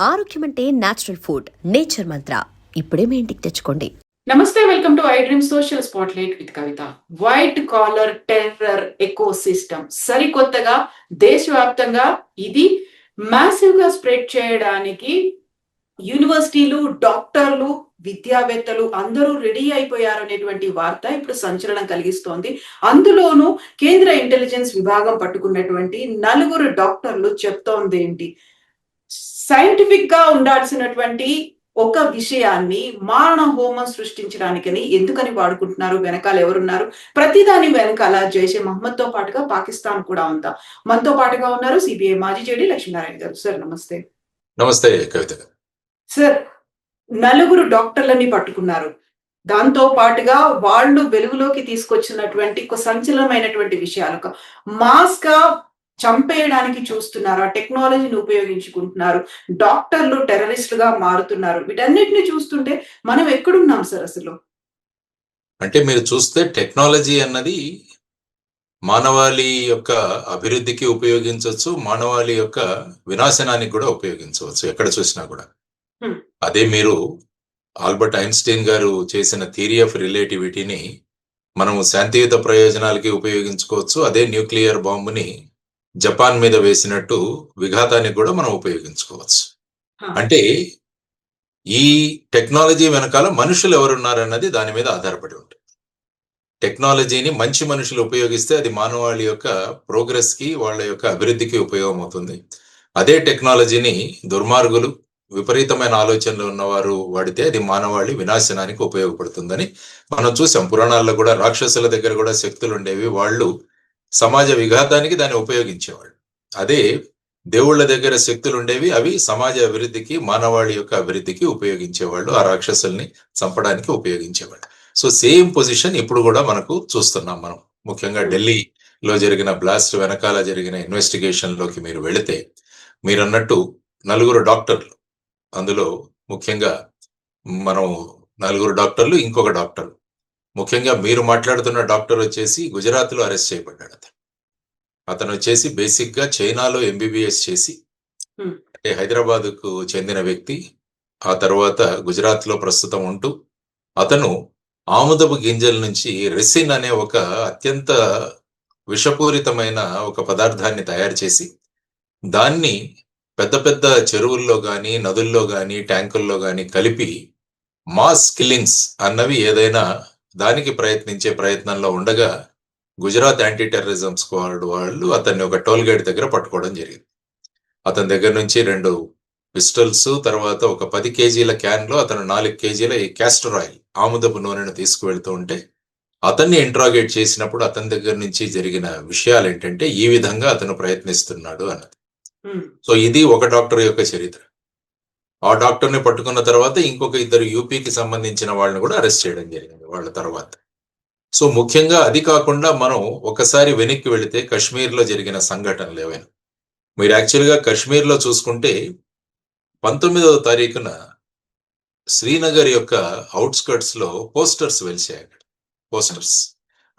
ఆరోగ్యం అంటే natural food. Nature మంత్ర ఇప్పుడే మీ ఇంటికి తెచ్చుకోండి. నమస్తే, welcome to I dream social spotlight with Kavitha. White collar terror eco system సరికొత్తగా దేశవ్యాప్తంగా ఇది మ్యాసివ్ గా స్ప్రెడ్ చేయడానికి యూనివర్సిటీలు, డాక్టర్లు, విద్యావేత్తలు అందరూ రెడీ అయిపోయారు అనేటువంటి వార్త ఇప్పుడు సంచలనం కలిగిస్తోంది. అందులోనూ కేంద్ర ఇంటెలిజెన్స్ విభాగం పట్టుకున్నటువంటి 4 డాక్టర్లు చెప్తోంది ఏంటి, సైంటిఫిక్ గా ఉండాల్సినటువంటి ఒక విషయాన్ని మారణ హోమం సృష్టించడానికని ఎందుకని వాడుకుంటున్నారు, వెనకాల ఎవరున్నారు, ప్రతిదాని వెనకాల జైషే మహమ్మద్ తో పాటుగా పాకిస్తాన్ కూడా ఉందా? మనతో పాటుగా ఉన్నారు సిబిఐ మాజీ జేడీ లక్ష్మీనారాయణ గారు. సార్ నమస్తే. నమస్తే కవిత. సార్, 4 డాక్టర్లని పట్టుకున్నారు. దాంతో పాటుగా వాళ్ళు వెలుగులోకి తీసుకొచ్చినటువంటి ఒక సంచలనమైనటువంటి విషయాలు, మాస్ గా చంపేయడానికి చూస్తున్నారు, ఆ టెక్నాలజీని ఉపయోగించుకుంటున్నారు, డాక్టర్లు టెర్రరిస్టులుగా మారుతున్నారు. వీటన్నిటిని చూస్తుంటే మనం ఎక్కడున్నాం సార్ అసలు? అంటే మీరు చూస్తే టెక్నాలజీ అన్నది మానవాళి యొక్క అభివృద్ధికి ఉపయోగించవచ్చు, మానవాళి యొక్క వినాశనానికి కూడా ఉపయోగించవచ్చు, ఎక్కడ చూసినా కూడా. అదే మీరు ఆల్బర్ట్ ఐన్స్టీన్ గారు చేసిన థియరీ ఆఫ్ రిలేటివిటీని మనము శాంతియుత ప్రయోజనాలకి ఉపయోగించుకోవచ్చు. అదే న్యూక్లియర్ బాంబుని జపాన్ మీద వేసినట్టు విఘాతానికి కూడా మనం ఉపయోగించుకోవచ్చు. అంటే ఈ టెక్నాలజీ వెనకాల మనుషులు ఎవరున్నారన్నది దాని మీద ఆధారపడి ఉంటుంది. టెక్నాలజీని మంచి మనుషులు ఉపయోగిస్తే అది మానవాళి యొక్క ప్రోగ్రెస్ కి, వాళ్ళ యొక్క అభివృద్ధికి ఉపయోగం అవుతుంది. అదే టెక్నాలజీని దుర్మార్గులు, విపరీతమైన ఆలోచనలు ఉన్నవారు వాడితే అది మానవాళి వినాశనానికి ఉపయోగపడుతుందని మనం చూసాం. పురాణాల్లో కూడా రాక్షసుల దగ్గర కూడా శక్తులు ఉండేవి, వాళ్ళు సమాజ విఘాతానికి దాన్ని ఉపయోగించేవాళ్ళు. అదే దేవుళ్ళ దగ్గర శక్తులు ఉండేవి, అవి సమాజ అభివృద్ధికి, మానవాళి యొక్క అభివృద్ధికి ఉపయోగించేవాళ్ళు, ఆ రాక్షసుల్ని చంపడానికి ఉపయోగించేవాళ్ళు. సో సేమ్ పొజిషన్ ఇప్పుడు కూడా మనకు చూస్తున్నాం మనం. ముఖ్యంగా ఢిల్లీలో జరిగిన బ్లాస్ట్ వెనకాల జరిగిన ఇన్వెస్టిగేషన్ లోకి మీరు వెళితే, మీరు అన్నట్టు 4 డాక్టర్లు, అందులో ముఖ్యంగా మనం 4 డాక్టర్లు, ఇంకొక డాక్టర్, ముఖ్యంగా మీరు మాట్లాడుతున్న డాక్టర్ వచ్చేసి గుజరాత్ లో అరెస్ట్ చేయబడ్డాడు. అతను వచ్చేసి బేసిక్ గా చైనాలో ఎంబీబీఎస్ చేసి, అంటే హైదరాబాద్ కు చెందిన వ్యక్తి, ఆ తర్వాత గుజరాత్ లో ప్రస్తుతం ఉంటూ, అతను ఆముదపు గింజల నుంచి రెసిన్ అనే ఒక అత్యంత విషపూరితమైన ఒక పదార్థాన్ని తయారు చేసి, దాన్ని పెద్ద పెద్ద చెరువుల్లో గాని, నదుల్లో గాని, ట్యాంకుల్లో గాని కలిపి మాస్ కిల్లింగ్స్ అన్నవి ఏదైనా దానికి ప్రయత్నించే ప్రయత్నంలో ఉండగా గుజరాత్ యాంటీ టెర్రరిజం స్క్వాడ్ వాళ్ళు అతన్ని ఒక టోల్ గేట్ దగ్గర పట్టుకోవడం జరిగింది. అతని దగ్గర నుంచి 2 పిస్టల్స్, తర్వాత ఒక 10 కేజీల క్యాన్ లో అతను 4 కేజీల ఈ క్యాస్టర్ ఆయిల్, ఆముదపు నూనెను తీసుకువెళ్తూ ఉంటే అతన్ని ఇంట్రాగేట్ చేసినప్పుడు అతని దగ్గర నుంచి జరిగిన విషయాలు ఏంటంటే, ఈ విధంగా అతను ప్రయత్నిస్తున్నాడు అన్నది. సో ఇది ఒక డాక్టర్ యొక్క చరిత్ర. ఆ డాక్టర్ని పట్టుకున్న తర్వాత ఇంకొక 2 యూపీకి సంబంధించిన వాళ్ళని కూడా అరెస్ట్ చేయడం జరిగింది వాళ్ళ తర్వాత. సో ముఖ్యంగా అది కాకుండా మనం ఒకసారి వెనక్కి వెళితే కశ్మీర్లో జరిగిన సంఘటనలు ఏవైనా, మీరు యాక్చువల్గా కశ్మీర్లో చూసుకుంటే 19వ తారీఖున శ్రీనగర్ యొక్క అవుట్స్కర్ట్స్ లో పోస్టర్స్ వెలిసాయి. పోస్టర్స్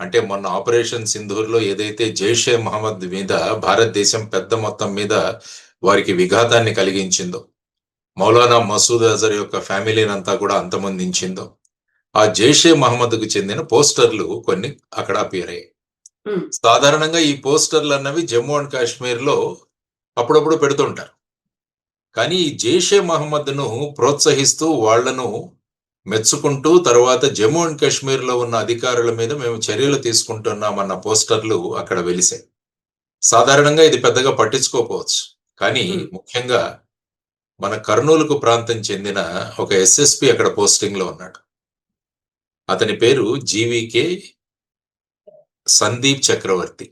అంటే మొన్న ఆపరేషన్ సింధూర్లో ఏదైతే జైషే మహమ్మద్ మీద భారతదేశం పెద్ద మొత్తం మీద వారికి విఘాతాన్ని కలిగించిందో, మౌలానా మసూద్ అజర్ యొక్క ఫ్యామిలీని అంతా కూడా అంతమొందించిందో, ఆ జైషే మహమ్మద్కు చెందిన పోస్టర్లు కొన్ని అక్కడ అపియర్ అయ్యాయి. సాధారణంగా ఈ పోస్టర్లు అన్నవి జమ్మూ అండ్ కాశ్మీర్ లో అప్పుడప్పుడు పెడుతుంటారు. కానీ ఈ జైషే మహమ్మద్ను ప్రోత్సహిస్తూ, వాళ్లను మెచ్చుకుంటూ, తర్వాత జమ్మూ అండ్ కాశ్మీర్ లో ఉన్న అధికారుల మీద మేము చర్యలు తీసుకుంటున్నామన్న పోస్టర్లు అక్కడ వెలిసాయి. సాధారణంగా ఇది పెద్దగా పట్టించుకోకపోవచ్చు, కానీ ముఖ్యంగా మన కర్నూలుకు ప్రాంతం చెందిన ఒక ఎస్ఎస్పి అక్కడ పోస్టింగ్ లో ఉన్నాడు. అతని పేరు జీవీకే సందీప్ చక్రవర్తి.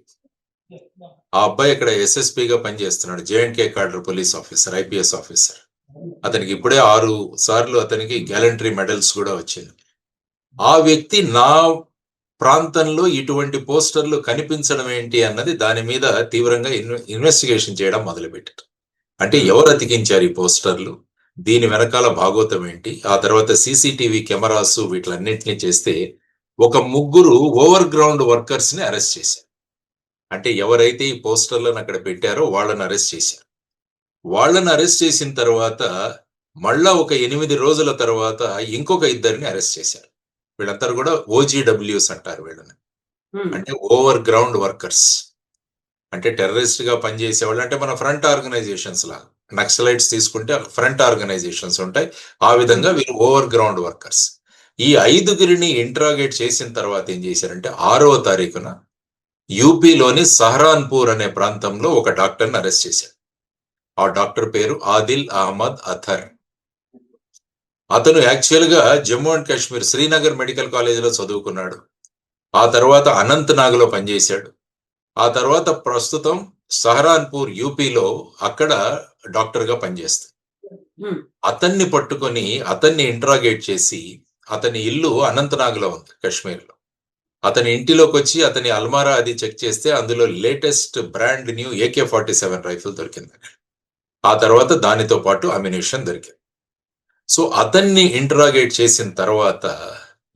ఆ అబ్బాయి అక్కడ ఎస్ఎస్పిగా పనిచేస్తున్నాడు, జేఎండ్కే cadre police officer, IPS officer. అతనికి ఇప్పుడే 6 సార్లు అతనికి గ్యాలంటరీ మెడల్స్ కూడా వచ్చింది. ఆ వ్యక్తి నా ప్రాంతంలో ఇటువంటి పోస్టర్లు కనిపించడం ఏంటి అన్నది దాని మీద తీవ్రంగా ఇన్వెస్టిగేషన్ చేయడం మొదలుపెట్టారు. అంటే ఎవరు అతికించారు ఈ పోస్టర్లు, దీని వెనకాల భాగోతం ఏంటి, ఆ తర్వాత సీసీటీవీ కెమెరాస్ వీటిలన్నింటినీ చేస్తే ఒక 3 ఓవర్ గ్రౌండ్ వర్కర్స్ ని అరెస్ట్ చేశారు. అంటే ఎవరైతే ఈ పోస్టర్లను అక్కడ పెట్టారో వాళ్ళని అరెస్ట్ చేశారు. వాళ్ళని అరెస్ట్ చేసిన తర్వాత మళ్ళా ఒక 8 రోజుల తర్వాత ఇంకొక ఇద్దరిని అరెస్ట్ చేశారు. వీళ్ళందరూ కూడా OGWs అంటారు వీళ్ళని, అంటే ఓవర్ గ్రౌండ్ వర్కర్స్. అంటే టెర్రరిస్ట్ గా పనిచేసే వాళ్ళు, అంటే మన ఫ్రంట్ ఆర్గనైజేషన్స్ లాగా. నక్సలైట్స్ తీసుకుంటే ఫ్రంట్ ఆర్గనైజేషన్స్ ఉంటాయి, ఆ విధంగా వీళ్ళు ఓవర్ గ్రౌండ్ వర్కర్స్. ఈ 5గురిని ఇంట్రాగేట్ చేసిన తర్వాత ఏం చేశారంటే 6వ తారీఖున యూపీలోని సహరాన్పూర్ అనే ప్రాంతంలో ఒక డాక్టర్ని అరెస్ట్ చేశారు. ఆ డాక్టర్ పేరు ఆదిల్ అహ్మద్ అథర్. అతను యాక్చువల్ గా జమ్మూ అండ్ కాశ్మీర్ శ్రీనగర్ మెడికల్ కాలేజీలో చదువుకున్నాడు. ఆ తర్వాత అనంతనాగ్ లో పనిచేశాడు. ఆ తర్వాత ప్రస్తుతం సహరాన్పూర్ యూపీలో అక్కడ డాక్టర్ గా పనిచేస్తాడు. అతన్ని పట్టుకొని అతన్ని ఇంట్రాగేట్ చేసి, అతని ఇల్లు అనంతనాగ్ లో ఉంది కాశ్మీర్ లో. అతని ఇంటిలోకి వచ్చి అతని అల్మారా అది చెక్ చేస్తే అందులో latest brand new AK-47 rifle దొరికింది. ఆ తర్వాత దానితో పాటు అమ్యునిషన్ దొరికింది. సో అతన్ని ఇంట్రాగేట్ చేసిన తర్వాత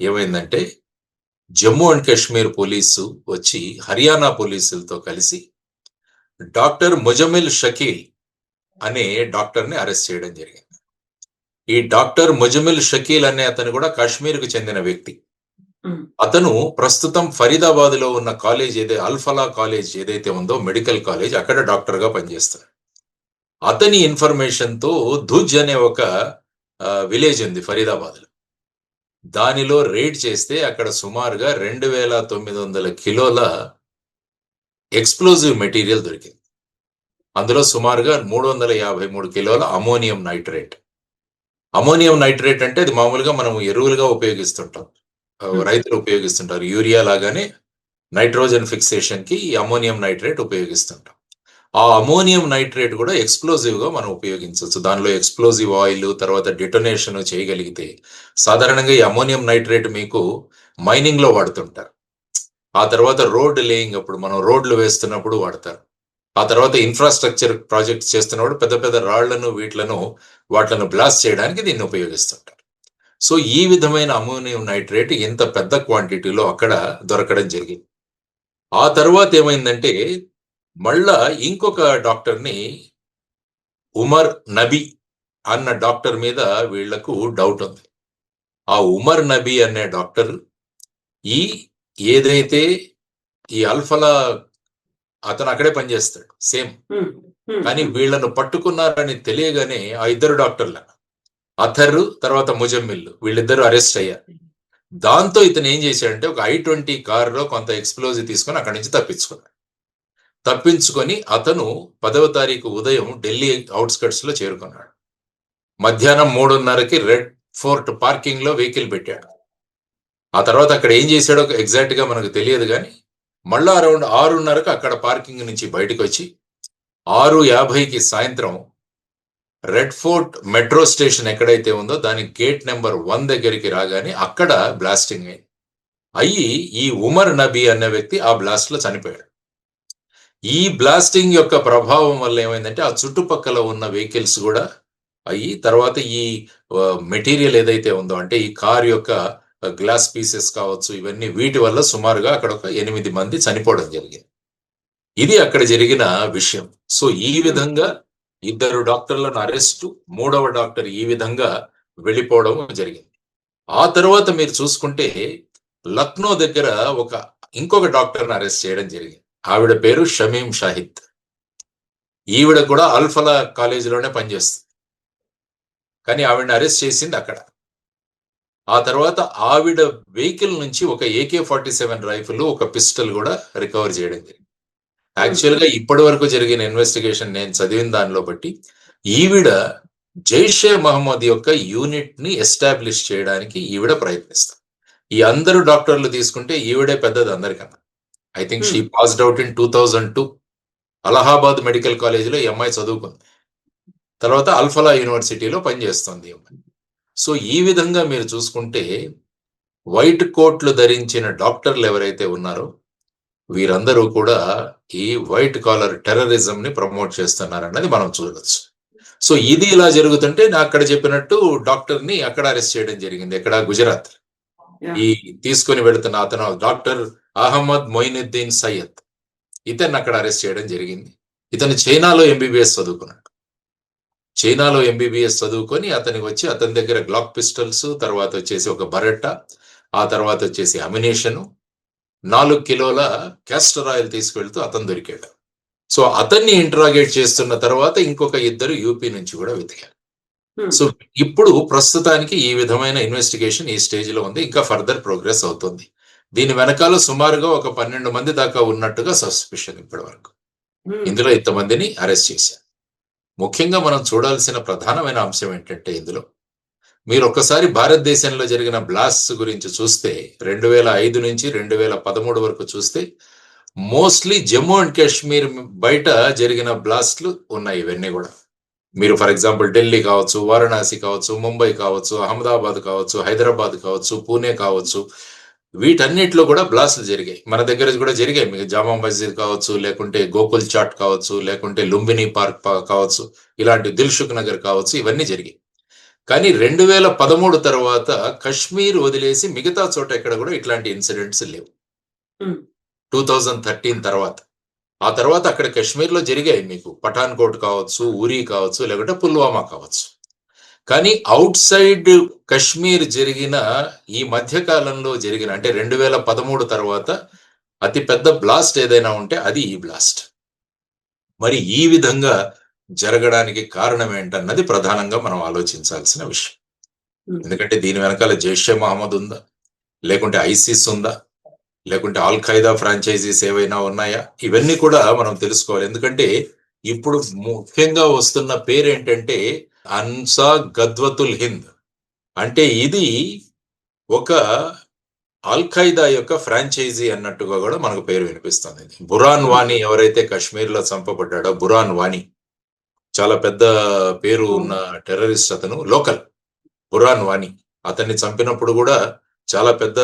ఏమైందంటే జమ్మూ అండ్ కాశ్మీర్ పోలీసు వచ్చి హర్యానా పోలీసులతో కలిసి డాక్టర్ ముజమిల్ షకీల్ అనే డాక్టర్ని అరెస్ట్ చేయడం జరిగింది. ఈ డాక్టర్ ముజమిల్ షకీల్ అనే అతను కూడా కాశ్మీర్కు చెందిన వ్యక్తి. అతను ప్రస్తుతం ఫరీదాబాద్ లో ఉన్న కాలేజ్ అల్ఫలా కాలేజ్ ఏదైతే ఉందో మెడికల్ కాలేజ్, అక్కడ డాక్టర్ గా పనిచేస్తాడు. అతని ఇన్ఫర్మేషన్ తో ధుజ్ అనే ఒక విలేజ్ ఉంది ఫరీదాబాద్ లో, దానిలో రేడ్ చేస్తే అక్కడ సుమారుగా 2900 కిలోల ఎక్స్ప్లోజివ్ మెటీరియల్ దొరికింది. అందులో సుమారుగా 353 కిలోల అమోనియం నైట్రేట్. అమోనియం నైట్రేట్ అంటే అది మామూలుగా మనం ఎరువులుగా ఉపయోగిస్తుంటాం, రైతులు ఉపయోగిస్తుంటారు. యూరియా లాగానే నైట్రోజన్ ఫిక్సేషన్ కి ఈ అమోనియం నైట్రేట్ ఉపయోగిస్తుంటాం. ఆ అమోనియం నైట్రేట్ కూడా ఎక్స్ప్లోజివ్ గా మనం ఉపయోగించవచ్చు. దానిలో ఎక్స్ప్లోజివ్ ఆయిల్ తర్వాత డిటోనేషన్ చేయగలిగితే, సాధారణంగా ఈ అమోనియం నైట్రేట్ మీకు మైనింగ్ లో వాడుతుంటారు. ఆ తర్వాత రోడ్ లేయింగ్ అప్పుడు, మనం రోడ్లు వేస్తున్నప్పుడు వాడతారు. ఆ తర్వాత ఇన్ఫ్రాస్ట్రక్చర్ ప్రాజెక్ట్స్ చేస్తున్నప్పుడు పెద్ద పెద్ద రాళ్లను వాటిలను బ్లాస్ట్ చేయడానికి దీన్ని ఉపయోగిస్తుంటారు. సో ఈ విధమైన అమోనియం నైట్రేట్ ఇంత పెద్ద క్వాంటిటీలో అక్కడ దొరకడం జరిగింది. ఆ తర్వాత ఏమైందంటే మళ్ళా ఇంకొక డాక్టర్ని, ఉమర్ నబీ అన్న డాక్టర్ మీద వీళ్లకు డౌట్ ఉంది. ఆ ఉమర్ నబీ అనే డాక్టర్ ఏదైతే ఈ అల్ఫలా అతను అక్కడే పనిచేస్తాడు సేమ్, కానీ వీళ్లను పట్టుకున్నారని తెలియగానే ఆ ఇద్దరు డాక్టర్ల అథర్ తర్వాత ముజమ్మిల్ వీళ్ళిద్దరూ అరెస్ట్ అయ్యారు. దాంతో ఇతను ఏం చేశాడంటే ఒక I-20 కారులో కొంత ఎక్స్ప్లోజివ్ తీసుకొని అక్కడి నుంచి తప్పించుకొని అతను 10వ తారీఖు ఉదయం ఢిల్లీ అవుట్స్కట్స్ లో చేరుకున్నాడు. మధ్యాహ్నం 3:30కి రెడ్ ఫోర్ట్ పార్కింగ్ లో వెహికల్ పెట్టాడు. ఆ తర్వాత అక్కడ ఏం చేశాడో ఎగ్జాక్ట్ గా మనకు తెలియదు, కానీ మళ్ళా అరౌండ్ 6:30కు అక్కడ పార్కింగ్ నుంచి బయటకు వచ్చి 6:50కి సాయంత్రం రెడ్ ఫోర్ట్ మెట్రో స్టేషన్ ఎక్కడైతే ఉందో దాని గేట్ నెంబర్ 1 దగ్గరికి రాగానే అక్కడ బ్లాస్టింగ్ అయ్యి ఈ ఉమర్ నబీ అనే వ్యక్తి ఆ బ్లాస్ట్ లో చనిపోయాడు. ఈ బ్లాస్టింగ్ యొక్క ప్రభావం వల్ల ఏమైందంటే ఆ చుట్టుపక్కల ఉన్న వెహికల్స్ కూడా అయ్యి, తర్వాత ఈ మెటీరియల్ ఏదైతే ఉందో అంటే ఈ కార్ యొక్క గ్లాస్ పీసెస్ కావచ్చు, ఇవన్నీ వీటి వల్ల సుమారుగా అక్కడ ఒక 8 మంది చనిపోవడం జరిగింది. ఇది అక్కడ జరిగిన విషయం. సో ఈ విధంగా 2 డాక్టర్లను అరెస్టు, 3వ డాక్టర్ ఈ విధంగా వెళ్ళిపోవడం జరిగింది. ఆ తర్వాత మీరు చూసుకుంటే లక్నో దగ్గర ఇంకొక డాక్టర్ని అరెస్ట్ చేయడం జరిగింది. ఆవిడ పేరు షమీం షాహిద్. ఈవిడ కూడా అల్ఫలా కాలేజీలోనే పనిచేస్తుంది, కానీ ఆవిడని అరెస్ట్ చేసింది అక్కడ. ఆ తర్వాత ఆవిడ వెహికల్ నుంచి ఒక AK-47 రైఫిల్, ఒక పిస్టల్ కూడా రికవర్ చేయడం జరిగింది. యాక్చువల్ గా ఇప్పటి వరకు జరిగిన ఇన్వెస్టిగేషన్ నేను చదివిన దానిలో బట్టి ఈవిడ జైషే మహమ్మద్ యొక్క యూనిట్ ని ఎస్టాబ్లిష్ చేయడానికి ఈవిడ ప్రయత్నిస్తారు. ఈ అందరు డాక్టర్లు తీసుకుంటే ఈవిడే పెద్దది అందరికన్నా. I think she passed out in 2002. Allahabad medical కాలేజీలో ఈ అమ్మాయి చదువుకుంది. తర్వాత అల్ఫలా యూనివర్సిటీలో పనిచేస్తుంది ఈ అమ్మాయి. సో ఈ విధంగా మీరు చూసుకుంటే వైట్ కోట్లు ధరించిన డాక్టర్లు ఎవరైతే ఉన్నారో వీరందరూ కూడా ఈ వైట్ కాలర్ టెర్రరిజం ని ప్రమోట్ చేస్తున్నారన్నది మనం చూడవచ్చు. సో ఇది ఇలా జరుగుతుంటే నా అక్కడ చెప్పినట్టు డాక్టర్ ని అక్కడ అరెస్ట్ చేయడం జరిగింది. ఎక్కడ? గుజరాత్. ఈ తీసుకొని వెళుతున్న అతను డాక్టర్ అహ్మద్ మొయినుద్దీన్ సయ్యద్, ఇతన్ని అక్కడ అరెస్ట్ చేయడం జరిగింది. ఇతను చైనాలో MBBS చదువుకున్నాడు. చైనాలో ఎంబీబీఎస్ చదువుకొని అతనికి వచ్చి అతని దగ్గర గ్లాక్ పిస్టల్స్, తర్వాత వచ్చేసి ఒక బరెట్టా, ఆ తర్వాత వచ్చేసి అమినేషను, 4 కిలోల క్యాస్టర్ ఆయిల్ తీసుకెళ్తూ అతను దొరికాడు. సో అతన్ని ఇంట్రాగేట్ చేస్తున్న తర్వాత ఇంకొక ఇద్దరు యూపీ నుంచి కూడా వెతికారు. సో ఇప్పుడు ప్రస్తుతానికి ఈ విధమైన ఇన్వెస్టిగేషన్ ఈ స్టేజ్ లో ఉంది, ఇంకా ఫర్దర్ ప్రోగ్రెస్ అవుతుంది. దీని వెనకాల సుమారుగా ఒక 12 మంది దాకా ఉన్నట్టుగా సస్పిషన్ ఇప్పటి వరకు. ఇందులో ఇంతమందిని అరెస్ట్ చేశారు. ముఖ్యంగా మనం చూడాల్సిన ప్రధానమైన అంశం ఏంటంటే ఇందులో మీరు ఒక్కసారి భారతదేశంలో జరిగిన బ్లాస్ట్ గురించి చూస్తే 2005 నుంచి 2013 వరకు చూస్తే మోస్ట్లీ జమ్మూ అండ్ కాశ్మీర్ బయట జరిగిన బ్లాస్ట్లు ఉన్నాయి. ఇవన్నీ కూడా మీరు ఫర్ ఎగ్జాంపుల్ ఢిల్లీ కావచ్చు, వారణాసి కావచ్చు, ముంబై కావచ్చు, అహ్మదాబాద్ కావచ్చు, హైదరాబాద్ కావచ్చు, పూణే కావచ్చు, వీటన్నిటిలో కూడా బ్లాస్ట్లు జరిగాయి. మన దగ్గర కూడా జరిగాయి. మీకు జామా మస్జిద్ కావచ్చు, లేకుంటే గోకుల్ చాట్ కావచ్చు, లేకుంటే లుంబిని పార్క్ కావచ్చు, ఇలాంటి దిల్సుఖ్ నగర్ కావచ్చు, ఇవన్నీ జరిగాయి. కానీ 2013 తర్వాత కశ్మీర్ వదిలేసి మిగతా చోట ఎక్కడ కూడా ఇట్లాంటి ఇన్సిడెంట్స్ లేవు. 2013 తర్వాత ఆ తర్వాత అక్కడ కశ్మీర్లో జరిగాయి. మీకు పఠాన్కోట్ కావచ్చు, ఉరీ కావచ్చు, లేకుంటే పుల్వామా కావచ్చు. కానీ అవుట్ సైడ్ కశ్మీర్ జరిగిన ఈ మధ్య కాలంలో జరిగిన అంటే 2013 తర్వాత అతి పెద్ద బ్లాస్ట్ ఏదైనా ఉంటే అది ఈ బ్లాస్ట్. మరి ఈ విధంగా జరగడానికి కారణం ఏంటన్నది ప్రధానంగా మనం ఆలోచించాల్సిన విషయం. ఎందుకంటే దీని వెనకాల జైషే మహమ్మద్ ఉందా, లేకుంటే ఐసిస్ ఉందా, లేకుంటే ఆల్ ఖైదా ఫ్రాంచైజీస్ ఏవైనా ఉన్నాయా, ఇవన్నీ కూడా మనం తెలుసుకోవాలి. ఎందుకంటే ఇప్పుడు ముఖ్యంగా వస్తున్న పేరు ఏంటంటే అన్సా గద్వతుల్ హింద్. అంటే ఇది ఒక ఆల్ ఖైదా యొక్క ఫ్రాంచైజీ అన్నట్టుగా కూడా మనకు పేరు వినిపిస్తుంది. బురాన్ వానీ ఎవరైతే కశ్మీర్ లో చంపబడ్డాడో, బురాన్ వానీ చాలా పెద్ద పేరు ఉన్న టెర్రరిస్ట్, అతను లోకల్ బురాన్ వానీ. అతన్ని చంపినప్పుడు కూడా చాలా పెద్ద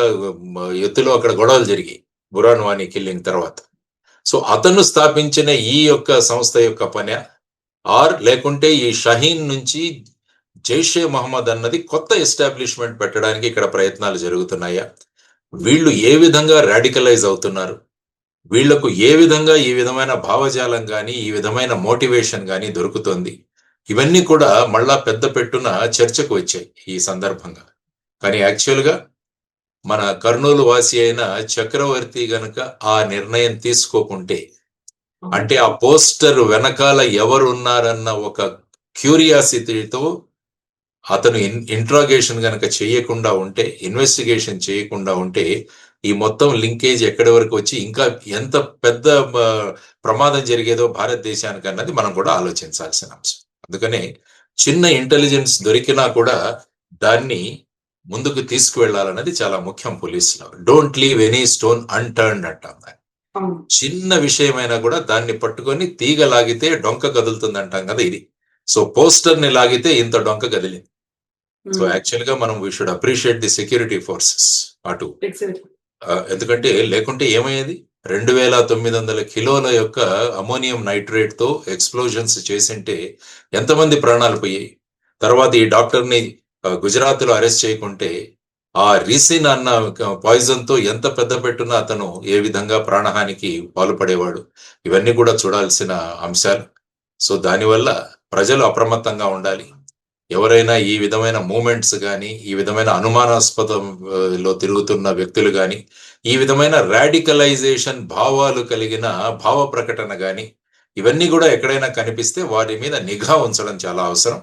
ఎత్తులో అక్కడ గొడవలు జరిగాయి బురాన్ వానీ కిల్లింగ్ తర్వాత. సో అతను స్థాపించిన ఈ యొక్క సంస్థ యొక్క పని లేకుంటే ఈ షహీన్ నుంచి జైషే మహమ్మద్ అన్నది కొత్త ఎస్టాబ్లిష్మెంట్ పెట్టడానికి ఇక్కడ ప్రయత్నాలు జరుగుతున్నాయా, వీళ్ళు ఏ విధంగా రాడికలైజ్ అవుతున్నారు, వీళ్లకు ఏ విధంగా ఈ విధమైన భావజాలం కానీ ఈ విధమైన మోటివేషన్ కానీ దొరుకుతుంది, ఇవన్నీ కూడా మళ్ళా పెద్ద పెట్టున చర్చకు వచ్చాయి ఈ సందర్భంగా. కానీ యాక్చువల్గా మన కర్నూలు వాసి అయిన చక్రవర్తి గనక ఆ నిర్ణయం తీసుకోకుంటే, అంటే ఆ పోస్టర్ వెనకాల ఎవరు ఉన్నారన్న ఒక క్యూరియాసిటీతో అతను ఇంట్రాగేషన్ గనక చేయకుండా ఉంటే, ఇన్వెస్టిగేషన్ చేయకుండా ఉంటే, ఈ మొత్తం లింకేజ్ ఎక్కడి వరకు వచ్చి ఇంకా ఎంత పెద్ద ప్రమాదం జరిగేదో భారతదేశానికి అన్నది మనం కూడా ఆలోచించాల్సిన అంశం. అందుకనే చిన్న ఇంటెలిజెన్స్ దొరికినా కూడా దాన్ని ముందుకు తీసుకువెళ్లాలన్నది చాలా ముఖ్యం పోలీసులో. Don't leave any stone unturned అంటాం. చిన్న విషయమైనా కూడా దాన్ని పట్టుకొని తీగ లాగితే డొంక కదులుతుంది అంటాం కదా, ఇది. సో పోస్టర్ ని లాగితే ఇంత డొంక కదిలింది. సో యాక్చువల్ గా మనం we should appreciate the security forces అటు. ఎందుకంటే లేకుంటే ఏమయ్యేది, 2900 కిలోల యొక్క అమోనియం నైట్రేట్ తో ఎక్స్ప్లోజన్స్ చేసింటే ఎంతమంది ప్రాణాలు పోయాయి. తర్వాత ఈ డాక్టర్ ని గుజరాత్ లో అరెస్ట్ చేయకుంటే ఆ రిసిన్ అన్న పాయిజన్ తో ఎంత పెద్ద పెట్టున అతను ఏ విధంగా ప్రాణహానికి పాల్పడేవాడు, ఇవన్నీ కూడా చూడాల్సిన అంశాలు. సో దానివల్ల ప్రజలు అప్రమత్తంగా ఉండాలి. ఎవరైనా ఈ విధమైన మూమెంట్స్ కానీ, ఈ విధమైన అనుమానాస్పదంలో తిరుగుతున్న వ్యక్తులు కానీ, ఈ విధమైన రాడికలైజేషన్ భావాలు కలిగిన భావ ప్రకటన కానీ, ఇవన్నీ కూడా ఎక్కడైనా కనిపిస్తే వారి మీద నిఘా ఉంచడం చాలా అవసరం.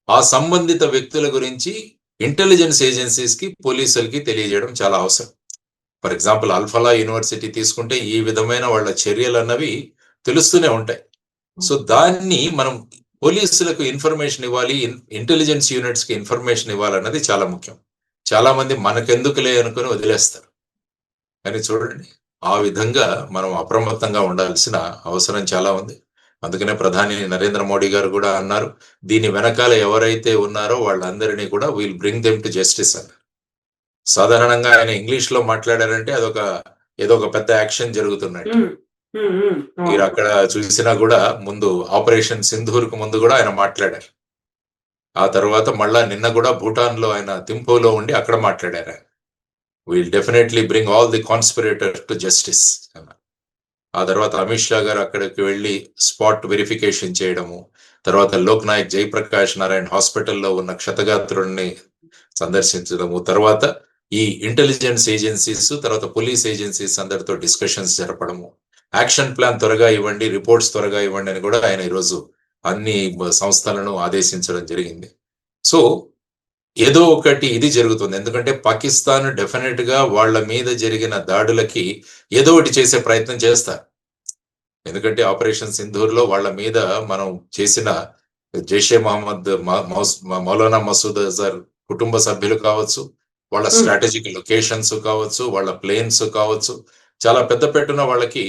ఆ సంబంధిత వ్యక్తుల గురించి ఇంటెలిజెన్స్ ఏజెన్సీస్ కి, పోలీసులకి తెలియజేయడం చాలా అవసరం. ఫర్ ఎగ్జాంపుల్ అల్ఫలా యూనివర్సిటీ తీసుకుంటే ఈ విధమైన వాళ్ళ చర్యలు అన్నవి తెలుస్తూనే ఉంటాయి. సో దాన్ని మనం పోలీసులకు ఇన్ఫర్మేషన్ ఇవ్వాలి, ఇంటెలిజెన్స్ యూనిట్స్ కి ఇన్ఫర్మేషన్ ఇవ్వాలన్నది చాలా ముఖ్యం. చాలా మంది మనకెందుకులే అనుకుని వదిలేస్తారు. కానీ చూడండి, ఆ విధంగా మనం అప్రమత్తంగా ఉండాల్సిన అవసరం చాలా ఉంది. అందుకనే ప్రధాని నరేంద్ర మోడీ గారు కూడా అన్నారు, దీని వెనకాల ఎవరైతే ఉన్నారో వాళ్ళందరినీ కూడా will bring them to justice అన్నారు. సాధారణంగా ఆయన ఇంగ్లీష్ లో మాట్లాడారంటే ఏదో ఒక పెద్ద యాక్షన్ జరుగుతున్నట్టు. మీరు అక్కడ చూసినా కూడా ముందు ఆపరేషన్ సింధూర్ కు ముందు కూడా ఆయన మాట్లాడారు. ఆ తర్వాత మళ్ళా నిన్న కూడా భూటాన్ లో ఆయన థింపోలో ఉండి అక్కడ మాట్లాడారు. Will definitely bring all the conspirator to justice అన్నారు. ఆ తర్వాత అమిత్ షా గారు అక్కడికి వెళ్ళి స్పాట్ వెరిఫికేషన్ చేయడము, తర్వాత లోక్ నాయక్ జయప్రకాష్ నారాయణ హాస్పిటల్లో ఉన్న క్షతగాత్రుడిని సందర్శించడము, తర్వాత ఈ ఇంటెలిజెన్స్ ఏజెన్సీస్, తర్వాత పోలీస్ ఏజెన్సీస్ అందరితో డిస్కషన్స్ జరపడము, యాక్షన్ ప్లాన్ త్వరగా ఇవ్వండి, రిపోర్ట్స్ త్వరగా ఇవ్వండి అని కూడా ఆయన ఈరోజు అన్ని సంస్థలను ఆదేశించడం జరిగింది. సో ఏదో ఒకటి ఇది జరుగుతుంది. ఎందుకంటే పాకిస్తాన్ డెఫినెట్ గా వాళ్ళ మీద జరిగిన దాడులకి ఏదో ఒకటి చేసే ప్రయత్నం చేస్తారు. ఎందుకంటే ఆపరేషన్ సింధూర్ లో వాళ్ళ మీద మనం చేసిన జైషే మహమ్మద్ మౌలానా మసూద్ అజర్ కుటుంబ సభ్యులు కావచ్చు, వాళ్ళ స్ట్రాటజిక్ లొకేషన్స్ కావచ్చు, వాళ్ళ ప్లేన్స్ కావచ్చు, చాలా పెద్ద పెట్టున వాళ్ళకి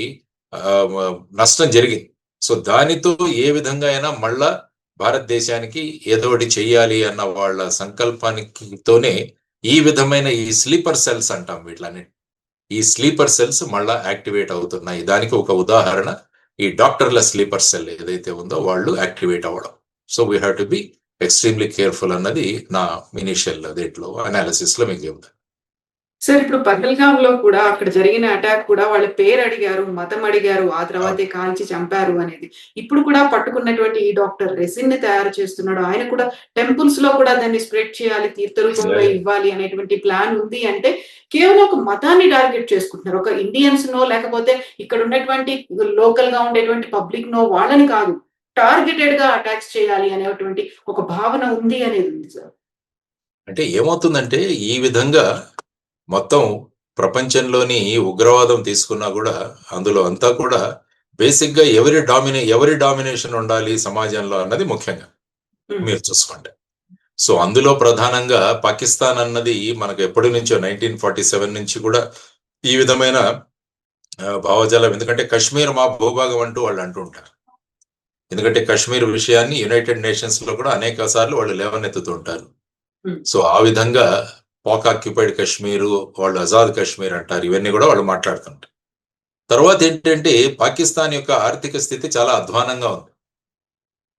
నష్టం జరిగింది. సో దానితో ఏ విధంగా అయినా మళ్ళా భారతదేశానికి ఏదో ఒకటి చెయ్యాలి అన్న వాళ్ళ సంకల్పానికితోనే ఈ విధమైన ఈ స్లీపర్ సెల్స్ అంటాం వీటిని, ఈ స్లీపర్ సెల్స్ మళ్ళా యాక్టివేట్ అవుతున్నాయి. దానికి ఒక ఉదాహరణ ఈ డాక్టర్ల స్లీపర్ సెల్ ఏదైతే ఉందో వాళ్ళు యాక్టివేట్ అవ్వడం. So we have to be extremely careful అన్నది నా ఇనిషియల్ దేంట్లో అనాలిసిస్ లో మీకు చెబుతాను. సార్, ఇప్పుడు పహల్గామ్ లో కూడా అక్కడ జరిగిన అటాక్ కూడా వాళ్ళ పేరు అడిగారు, మతం అడిగారు, ఆ తర్వాతే కాల్చి చంపారు అనేది. ఇప్పుడు కూడా పట్టుకున్నటువంటి ఈ డాక్టర్ రెసిన్ ని తయారు చేస్తున్నాడు. ఆయన కూడా టెంపుల్స్ లో కూడా దాన్ని స్ప్రెడ్ చేయాలి, తీర్థరూపంలో ఇవ్వాలి అనేటువంటి ప్లాన్ ఉంది. అంటే కేవలం ఒక మతాన్ని టార్గెట్ చేసుకుంటున్నారు. ఒక ఇండియన్స్ నో, లేకపోతే ఇక్కడ ఉన్నటువంటి లోకల్ గా ఉండేటువంటి పబ్లిక్ నో, వాళ్ళని కాదు, టార్గెటెడ్ గా అటాక్స్ చేయాలి అనేటువంటి ఒక భావన ఉంది అనేది ఉంది సార్. అంటే ఏమవుతుందంటే ఈ విధంగా మొత్తం ప్రపంచంలోని ఉగ్రవాదం తీసుకున్నా కూడా అందులో అంతా కూడా బేసిక్ గా ఎవరి డామినేషన్ ఉండాలి సమాజంలో అన్నది ముఖ్యంగా మీరు చూసుకోండి. సో అందులో ప్రధానంగా పాకిస్తాన్ అన్నది మనకు ఎప్పటి నుంచో 1947 నుంచి కూడా ఈ విధమైన భావజాలం. ఎందుకంటే కశ్మీర్ మా భూభాగం అంటూ వాళ్ళు అంటుంటారు. ఎందుకంటే కశ్మీర్ విషయాన్ని యునైటెడ్ నేషన్స్ లో కూడా అనేక సార్లు వాళ్ళు లేవనెత్తుతూ ఉంటారు. సో ఆ విధంగా పాక్ ఆక్యుపైడ్ కశ్మీరు, వాళ్ళు ఆజాద్ కశ్మీర్ అంటారు. ఇవన్నీ కూడా వాళ్ళు మాట్లాడుతుంటారు. తర్వాత ఏంటంటే పాకిస్తాన్ యొక్క ఆర్థిక స్థితి చాలా అధ్వానంగా ఉంది.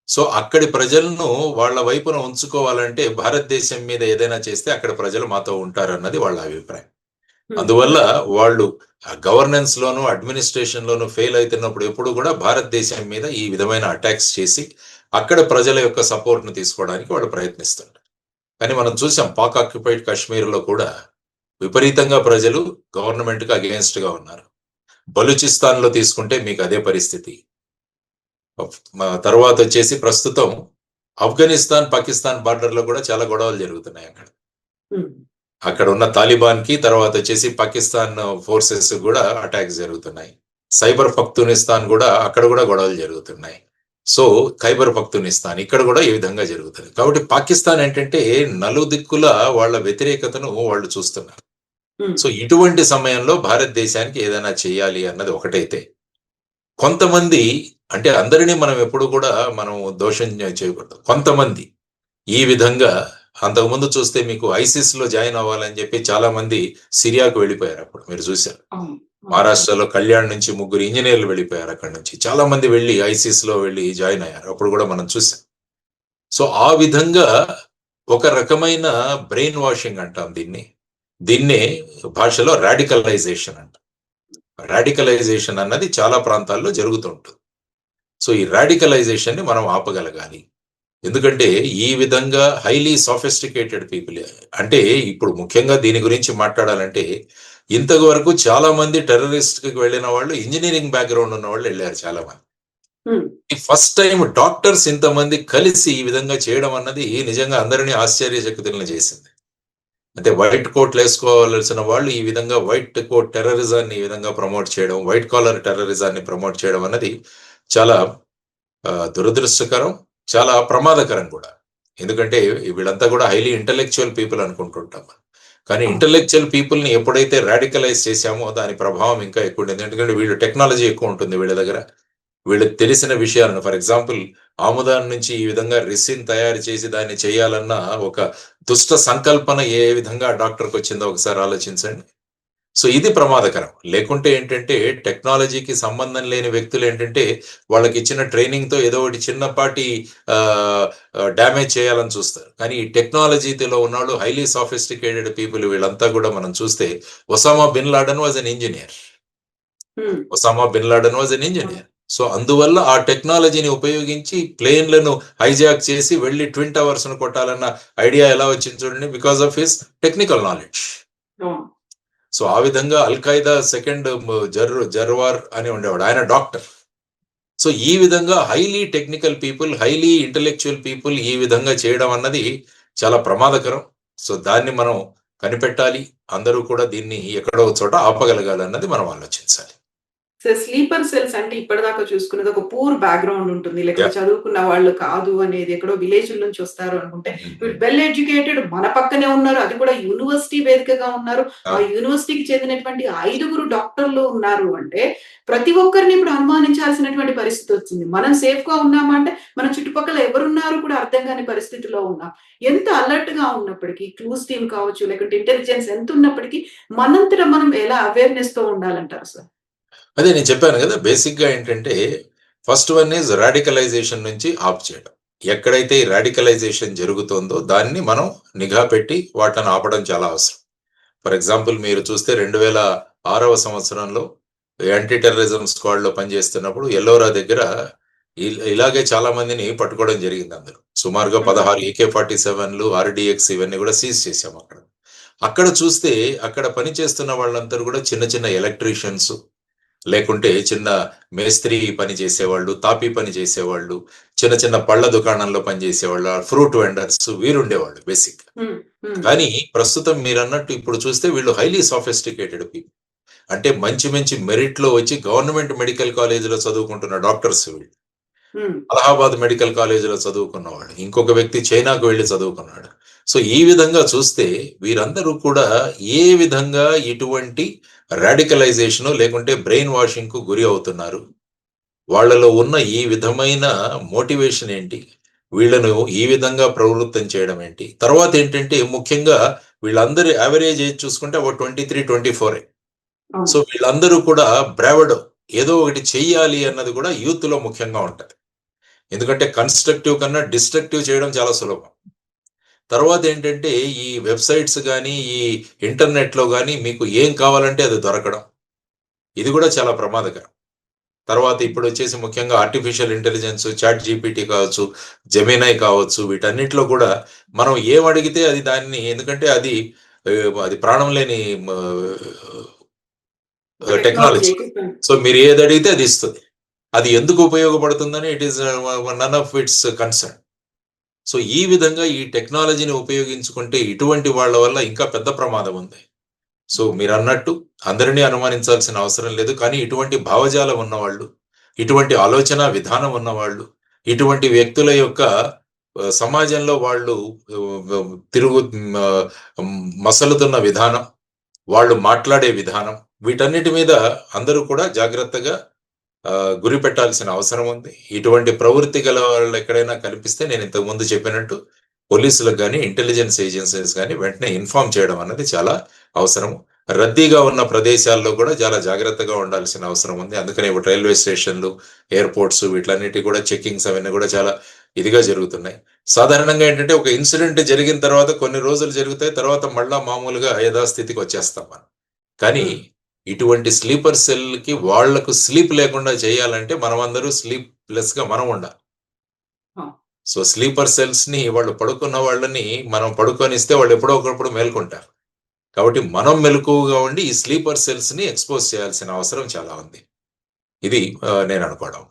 సో అక్కడి ప్రజలను వాళ్ళ వైపున ఉంచుకోవాలంటే భారతదేశం మీద ఏదైనా చేస్తే అక్కడ ప్రజలు మాతో ఉంటారు అన్నది వాళ్ళ అభిప్రాయం. అందువల్ల వాళ్ళు గవర్నెన్స్ లోను అడ్మినిస్ట్రేషన్ లోను ఫెయిల్ అవుతున్నప్పుడు ఎప్పుడు కూడా భారతదేశం మీద ఈ విధమైన అటాక్స్ చేసి అక్కడ ప్రజల యొక్క సపోర్ట్ ను తీసుకోవడానికి వాళ్ళు ప్రయత్నిస్తుంటారు. కానీ మనం చూసాం పాక్ ఆక్యుపైడ్ కాశ్మీర్ లో కూడా విపరీతంగా ప్రజలు గవర్నమెంట్ కి అగేన్స్ట్ గా ఉన్నారు. బలూచిస్తాన్ లో తీసుకుంటే మీకు అదే పరిస్థితి. తర్వాత వచ్చేసి ప్రస్తుతం ఆఫ్ఘనిస్తాన్ పాకిస్తాన్ బార్డర్ లో కూడా చాలా గొడవలు జరుగుతున్నాయి. అక్కడ ఉన్న తాలిబాన్ కి, తర్వాత వచ్చేసి పాకిస్తాన్ ఫోర్సెస్ కూడా అటాక్స్ జరుగుతున్నాయి. సైబర్ పఖ్తూనిస్తాన్ కూడా అక్కడ కూడా గొడవలు జరుగుతున్నాయి. సో ఖైబర్ పఖ్తూనిస్తాన్ ఇక్కడ కూడా ఈ విధంగా జరుగుతుంది. కాబట్టి పాకిస్తాన్ ఏంటంటే నలుదిక్కుల వాళ్ళ వ్యతిరేకతను వాళ్ళు చూస్తున్నారు. సో ఇటువంటి సమయంలో భారతదేశానికి ఏదైనా చేయాలి అన్నది ఒకటైతే, కొంతమంది అంటే అందరినీ మనం ఎప్పుడు కూడా మనం దోషం చేయకూడదు. కొంతమంది ఈ విధంగా అంతకుముందు చూస్తే మీకు ఐసిస్ లో జాయిన్ అవ్వాలని చెప్పి చాలా మంది సిరియాకు వెళ్ళిపోయారు. అప్పుడు మీరు చూశారు మహారాష్ట్రలో కళ్యాణ్ నుంచి 3 ఇంజనీర్లు వెళ్ళిపోయారు. అక్కడ నుంచి చాలా మంది వెళ్ళి ఐసిస్ లో వెళ్ళి జాయిన్ అయ్యారు. అప్పుడు కూడా మనం చూసాం. సో ఆ విధంగా ఒక రకమైన బ్రెయిన్ వాషింగ్ అంటాం దీన్నే భాషలో రాడికలైజేషన్ అంటాం. రాడికలైజేషన్ అన్నది చాలా ప్రాంతాల్లో జరుగుతుంటుంది. సో ఈ రాడికలైజేషన్ ని మనం ఆపగలగాలి. ఎందుకంటే ఈ విధంగా హైలీ సోఫిస్టికేటెడ్ పీపుల్, అంటే ఇప్పుడు ముఖ్యంగా దీని గురించి మాట్లాడాలంటే ఇంతవరకు చాలా మంది టెర్రరిస్ట్ కి వెళ్ళిన వాళ్ళు ఇంజనీరింగ్ బ్యాక్గ్రౌండ్ ఉన్న వాళ్ళు వెళ్ళారు చాలా మంది. ఫస్ట్ టైం డాక్టర్స్ ఇంతమంది కలిసి ఈ విధంగా చేయడం అన్నది నిజంగా అందరినీ ఆశ్చర్యచకితులను చేసింది. అంటే వైట్ కోట్లు వేసుకోవాల్సిన వాళ్ళు ఈ విధంగా వైట్ కోట్ టెర్రరిజాన్ని ఈ విధంగా ప్రమోట్ చేయడం, వైట్ కాలర్ టెర్రరిజాన్ని ప్రమోట్ చేయడం అన్నది చాలా దురదృష్టకరం, చాలా ప్రమాదకరం కూడా. ఎందుకంటే వీళ్ళంతా కూడా హైలీ ఇంటలెక్చువల్ పీపుల్ అనుకుంటుంటాం. కానీ ఇంటలెక్చువల్ పీపుల్ ని ఎప్పుడైతే రాడికలైజ్ చేశామో దాని ప్రభావం ఇంకా ఎక్కువ ఉంటుంది. ఎందుకంటే వీళ్ళు టెక్నాలజీ ఎక్కువ ఉంటుంది వీళ్ళ దగ్గర, వీళ్ళకి తెలిసిన విషయాలను, ఫర్ ఎగ్జాంపుల్ ఆముదాన్ నుంచి ఈ విధంగా రెసిన్ తయారు చేసి దాన్ని చేయాలన్న ఒక దుష్ట సంకల్పన ఏ విధంగా డాక్టర్కి వచ్చిందో ఒకసారి ఆలోచించండి. సో ఇది ప్రమాదకరం. లేకుంటే ఏంటంటే టెక్నాలజీకి సంబంధం లేని వ్యక్తులు ఏంటంటే వాళ్ళకి ఇచ్చిన ట్రైనింగ్ తో ఏదో ఒకటి చిన్నపాటి డ్యామేజ్ చేయాలని చూస్తారు. కానీ ఈ టెక్నాలజీలో ఉన్నాళ్ళు హైలీ సాఫిస్టికేటెడ్ పీపుల్, వీళ్ళంతా కూడా మనం చూస్తే Osama bin Laden was an engineer. So అందువల్ల ఆ టెక్నాలజీని ఉపయోగించి ప్లేన్లను హైజాక్ చేసి వెళ్ళి ట్విన్ టవర్స్ ను కొట్టాలన్న ఐడియా ఎలా వచ్చింది చూడండి, because of his technical knowledge. అవును. సో ఆ విధంగా అల్-ఖైదా సెకండ్ జర్వార్ అని ఉండేవాడు, ఆయన డాక్టర్. సో ఈ విధంగా highly technical people, highly intellectual people ఈ విధంగా చేయడం అన్నది చాలా ప్రమాదకరం. సో దాన్ని మనం కనిపెట్టాలి, అందరూ కూడా దీన్ని ఎక్కడో ఒక చోట ఆపగలగాలన్నది మనం ఆలోచించాలి. సో స్లీపర్ సెల్స్ అంటే ఇప్పటిదాకా చూసుకున్నది ఒక పూర్ బ్యాక్‌గ్రౌండ్ ఉంటుంది. లేకపోతే చదువుకున్న వాళ్ళు కాదు అనేది, ఎక్కడో విలేజ్‌ల నుంచి వస్తారు అనుకుంటే, వీళ్ళు వెల్ ఎడ్యుకేటెడ్ మన పక్కనే ఉన్నారు. అది కూడా యూనివర్సిటీ వేదికగా ఉన్నారు. ఆ యూనివర్సిటీకి చెందినటువంటి 5 డాక్టర్లు ఉన్నారు అంటే, ప్రతి ఒక్కరిని ఇప్పుడు అనుమానించాల్సినటువంటి పరిస్థితి వచ్చింది. మనం సేఫ్‌గా ఉన్నామా అంటే, మన చుట్టుపక్కల ఎవరున్నారు కూడా అర్థం కాని పరిస్థితిలో ఉన్నాం. ఎంత అలర్ట్‌గా ఉన్నప్పటికీ, క్లూస్ టీమ్ కావచ్చు, లేకుంటే ఇంటెలిజెన్స్ ఎంత ఉన్నప్పటికీ, మనంతట మనం ఎలా అవేర్‌నెస్‌తో ఉండాలంటారు సార్? అదే నేను చెప్పాను కదా, బేసిక్గా ఏంటంటే ఫస్ట్ వన్ ఈజ్ రాడికలైజేషన్ నుంచి ఆఫ్ చేయడం. ఎక్కడైతే ఈ రాడికలైజేషన్ జరుగుతుందో దాన్ని మనం నిఘా పెట్టి వాటిని ఆపడం చాలా అవసరం. ఫర్ ఎగ్జాంపుల్ మీరు చూస్తే 2006వ సంవత్సరంలో యాంటీ టెర్రరిజం స్క్వాడ్లో పనిచేస్తున్నప్పుడు ఎల్లోరా దగ్గర ఇలాగే చాలా మందిని పట్టుకోవడం జరిగింది. అందరూ సుమారుగా 16 AK-47లు, RDX ఇవన్నీ కూడా సీజ్ చేశాం అక్కడ. అక్కడ చూస్తే అక్కడ పనిచేస్తున్న వాళ్ళందరూ కూడా చిన్న చిన్న ఎలక్ట్రీషియన్స్, లేకుంటే చిన్న మేస్త్రి పని చేసేవాళ్ళు, తాపీ పని చేసేవాళ్ళు, చిన్న చిన్న పళ్ళ దుకాణంలో పనిచేసేవాళ్ళు, ఫ్రూట్ వెండర్స్ వీరుండేవాళ్ళు బేసిక్. కానీ ప్రస్తుతం మీరు అన్నట్టు ఇప్పుడు చూస్తే వీళ్ళు హైలీ సాఫిస్టికేటెడ్ పీపుల్. అంటే మంచి మంచి మెరిట్ లో వచ్చి గవర్నమెంట్ మెడికల్ కాలేజీలో చదువుకుంటున్న డాక్టర్స్ వీళ్ళు. అలహాబాద్ మెడికల్ కాలేజీలో చదువుకున్నవాడు, ఇంకొక వ్యక్తి చైనాకు వెళ్ళి చదువుకున్నాడు. సో ఈ విధంగా చూస్తే వీరందరూ కూడా ఏ విధంగా ఇటువంటి రాడికలైజేషన్ లేకుంటే బ్రెయిన్ వాషింగ్ కు గురి అవుతున్నారు, వాళ్ళలో ఉన్న ఈ విధమైన మోటివేషన్ ఏంటి, వీళ్ళను ఈ విధంగా ప్రవృత్తం చేయడం ఏంటి. తర్వాత ఏంటంటే ముఖ్యంగా వీళ్ళందరూ యావరేజ్ ఏజ్ చూసుకుంటే ఒక 23-24. సో వీళ్ళందరూ కూడా బ్రావడో, ఏదో ఒకటి చెయ్యాలి అన్నది కూడా యూత్ లో ముఖ్యంగా ఉంటది. ఎందుకంటే కన్స్ట్రక్టివ్ కన్నా డిస్ట్రక్టివ్ చేయడం చాలా సులభం. తర్వాత ఏంటంటే ఈ వెబ్సైట్స్ కానీ ఈ ఇంటర్నెట్లో కానీ మీకు ఏం కావాలంటే అది దొరకడం, ఇది కూడా చాలా ప్రమాదకరం. తర్వాత ఇప్పుడు వచ్చేసి ముఖ్యంగా ఆర్టిఫిషియల్ ఇంటెలిజెన్స్, చాట్ జీపీటీ కావచ్చు, జెమినై కావచ్చు, వీటన్నిటిలో కూడా మనం ఏం అడిగితే అది దాన్ని, ఎందుకంటే అది ప్రాణం లేని టెక్నాలజీ. సో మీరు ఏది అడిగితే అది ఇస్తుంది. అది ఎందుకు ఉపయోగపడుతుందని it is none of its concern. So ఈ విధంగా ఈ టెక్నాలజీని ఉపయోగించుకుంటే ఇటువంటి వాళ్ళ వల్ల ఇంకా పెద్ద ప్రమాదం ఉంది. సో మీరు అన్నట్టు అందరినీ అనుమానించాల్సిన అవసరం లేదు, కానీ ఇటువంటి భావజాలం ఉన్నవాళ్ళు, ఇటువంటి ఆలోచన విధానం ఉన్నవాళ్ళు, ఇటువంటి వ్యక్తుల యొక్క సమాజంలో వాళ్ళు మసలుతున్న విధానం, వాళ్ళు మాట్లాడే విధానం, వీటన్నిటి మీద అందరూ కూడా జాగ్రత్తగా గురి పెట్టాల్సిన అవసరం ఉంది. ఇటువంటి ప్రవృత్తి గల వాళ్ళు ఎక్కడైనా కనిపిస్తే నేను ఇంతకు ముందు చెప్పినట్టు పోలీసులకు కానీ ఇంటెలిజెన్స్ ఏజెన్సీస్ కానీ వెంటనే ఇన్ఫార్మ్ చేయడం అన్నది చాలా అవసరం. రద్దీగా ఉన్న ప్రదేశాల్లో కూడా చాలా జాగ్రత్తగా ఉండాల్సిన అవసరం ఉంది. అందుకని ఇప్పుడు రైల్వే స్టేషన్లు, ఎయిర్పోర్ట్స్ వీటిలన్నిటి కూడా చెకింగ్స్ అవన్నీ కూడా చాలా ఇదిగా జరుగుతున్నాయి. సాధారణంగా ఏంటంటే ఒక ఇన్సిడెంట్ జరిగిన తర్వాత కొన్ని రోజులు జరుగుతాయి, తర్వాత మళ్ళా మామూలుగా యథాస్థితికి వచ్చేస్తాం మనం. కానీ ఇటువంటి స్లీపర్ సెల్ కి వాళ్లకు స్లీప్ లేకుండా చేయాలంటే మనమందరూ స్లీప్లెస్ గా మనం ఉండాలి. సో స్లీపర్ సెల్స్ ని వాళ్ళు పడుకున్న వాళ్ళని మనం పడుకొనిస్తే వాళ్ళు ఎప్పుడో ఒకప్పుడు మేల్కొంటారు. కాబట్టి మనం మెలకువగా ఉండి ఈ స్లీపర్ సెల్స్ ని ఎక్స్పోజ్ చేయాల్సిన అవసరం చాలా ఉంది. ఇది నేను అనుకోవడం.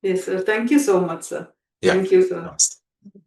Yes, sir. Thank you so much, sir. Thank you, sir. నమస్తే.